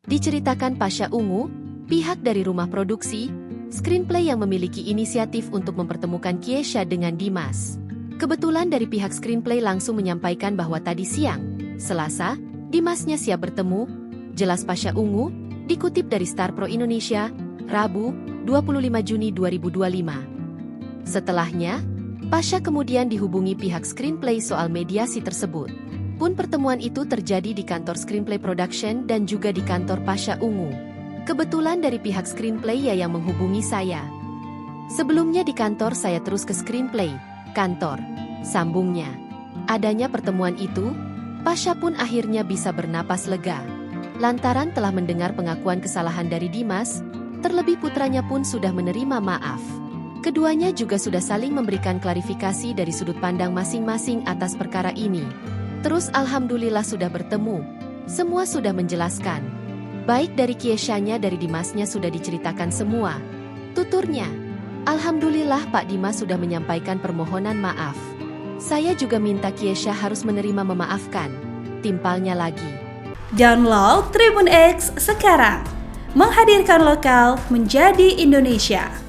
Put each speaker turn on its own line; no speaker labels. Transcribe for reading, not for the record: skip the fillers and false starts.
Diceritakan Pasha Ungu, pihak dari rumah produksi, screenplay yang memiliki inisiatif untuk mempertemukan Kyesha dengan Dimas. Kebetulan dari pihak screenplay langsung menyampaikan bahwa tadi siang, Selasa, Dimasnya siap bertemu, jelas Pasha Ungu, dikutip dari Star Pro Indonesia, Rabu, 25 Juni 2025. Setelahnya, Pasha kemudian dihubungi pihak screenplay soal mediasi tersebut. Pun pertemuan itu terjadi di kantor Screenplay Production dan juga di kantor Pasha Ungu. Kebetulan dari pihak screenplay yang menghubungi saya. Sebelumnya di kantor saya terus ke screenplay, kantor, sambungnya. Adanya pertemuan itu, Pasha pun akhirnya bisa bernapas lega. Lantaran telah mendengar pengakuan kesalahan dari Dimas, terlebih putranya pun sudah menerima maaf. Keduanya juga sudah saling memberikan klarifikasi dari sudut pandang masing-masing atas perkara ini. Terus alhamdulillah sudah bertemu, semua sudah menjelaskan. Baik dari Kyeshanya dari Dimasnya sudah diceritakan semua. Tuturnya, alhamdulillah Pak Dimas sudah menyampaikan permohonan maaf. Saya juga minta Kyesha harus menerima memaafkan. Timpalnya lagi.
Download Tribun X sekarang. Menghadirkan lokal menjadi Indonesia.